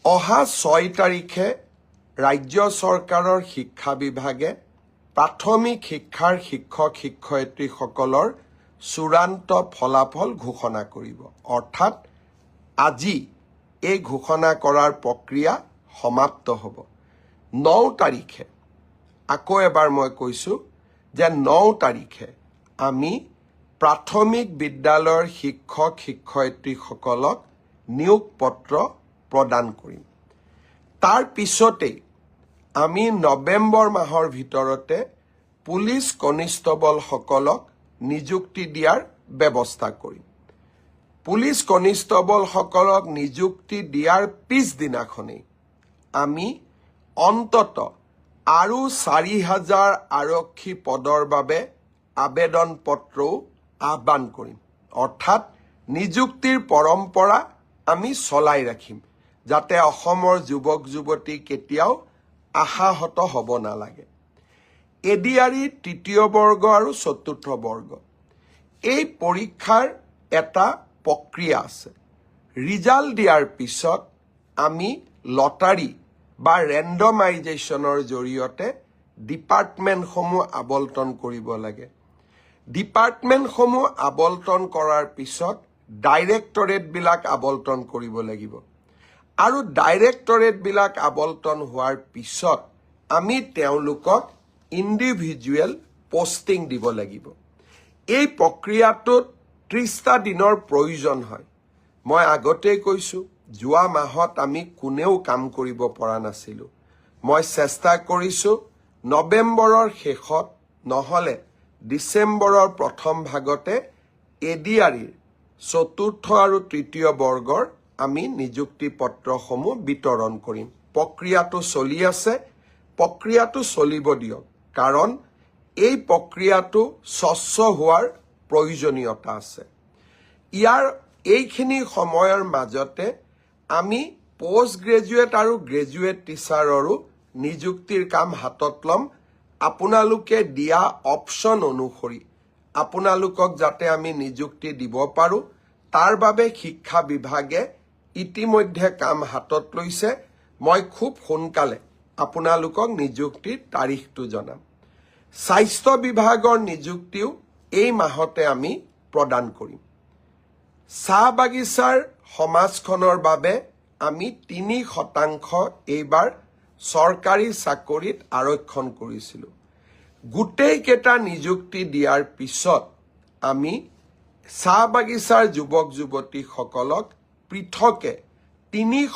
অহা 6 তাৰিখে ৰাজ্য চৰকাৰৰ শিক্ষা বিভাগে প্ৰাথমিক শিক্ষাৰ শিক্ষক শিক্ষয়িত্ৰীসকলৰ চূড়ান্ত ফলাফল ঘোষণা কৰিব। অৰ্থাৎ আজি এই ঘোষণা কৰাৰ প্ৰক্ৰিয়া সমাপ্ত হ'ব। 9 তাৰিখে আকৌ এবাৰ মই কৈছোঁ যে 9 তাৰিখে আমি প্ৰাথমিক বিদ্যালয়ৰ শিক্ষক শিক্ষয়িত্ৰীসকলক নিয়োগ পত্ৰ প্ৰদান কৰিম। তাৰ পিছতেই আমি নৱেম্বৰ মাহৰ ভিতৰতে পুলিচ কনিষ্টবলসকলক নিযুক্তি দিয়াৰ ব্যৱস্থা কৰিম। পুলিচ কনিষ্টবলসকলক নিযুক্তি দিয়াৰ পিছদিনাখনেই আমি অন্তত আৰু 4,000 আৰক্ষী পদৰ বাবে আবেদন পত্ৰও আহ্বান কৰিম। অৰ্থাৎ নিযুক্তিৰ পৰম্পৰা আমি চলাই ৰাখিম, যাতে অসমৰ যুৱক যুৱতী কেতিয়াও আশাহত হ'ব নালাগে। এডিআৰই তৃতীয় বৰ্গ আৰু চতুৰ্থ বৰ্গ এই পৰীক্ষাৰ এটা প্ৰক্ৰিয়া আছে। ৰিজাল্ট দিয়াৰ পিছত আমি লটাৰী বা ৰেণ্ডমাইজেশ্যনৰ জৰিয়তে ডিপাৰ্টমেণ্টসমূহ আবণ্টন কৰিব লাগে। ডিপাৰ্টমেণ্টসমূহ আবণ্টন কৰাৰ পিছত ডাইৰেক্টৰেটবিলাক আবণ্টন কৰিব লাগিব। আৰু ডাইৰেক্টৰেটবিলাক আবণ্টন হোৱাৰ পিছত আমি তেওঁলোকক ইণ্ডিভিজুৱেল পষ্টিং দিব লাগিব। এই প্ৰক্ৰিয়াটোত 30টা দিনৰ প্ৰয়োজন হয়। মই আগতেই কৈছোঁ, যোৱা মাহত আমি কোনেও কাম কৰিব পৰা নাছিলোঁ। মই চেষ্টা কৰিছোঁ নৱেম্বৰৰ শেষত নহ'লে ডিচেম্বৰৰ প্ৰথম ভাগতে এডিআৰইৰ চতুৰ্থ আৰু তৃতীয় বৰ্গৰ আমি নিযুক্তি পত্ৰসমূহ বিতৰণ কৰিম। প্ৰক্ৰিয়াটো চলি আছে, প্ৰক্ৰিয়াটো চলিব দিয়ক, কাৰণ এই প্ৰক্ৰিয়াটো স্বচ্ছ হোৱাৰ প্ৰয়োজনীয়তা আছে। এইখিনি সময়ৰ মাজতে আমি পোষ্ট গ্ৰেজুৱেট আৰু গ্ৰেজুৱেট টিচাৰৰো নিযুক্তিৰ কাম হাতত ল'ম। আপোনালোকে দিয়া অপশ্যন অনুসৰি আপোনালোকক যাতে আমি নিযুক্তি দিব পাৰোঁ, তাৰ বাবে শিক্ষা বিভাগে ইতিমধ্যে কাম হাতত লৈছে। মই খুব সোনকালে আপোনালোকক নিযুক্তিৰ তাৰিখটো জনাম। স্বাস্থ্য বিভাগৰ নিযুক্তিও এই মাহতে আমি প্ৰদান কৰিম। চাহ বাগিচাৰ সমাজখনৰ বাবে আমি 3% এইবাৰ চৰকাৰী চাকৰিত আৰক্ষণ কৰিছিলোঁ। গোটেইকেইটা নিযুক্তি দিয়াৰ পিছত আমি চাহ বাগিচাৰ যুৱক যুৱতীসকলক পৃথকে 3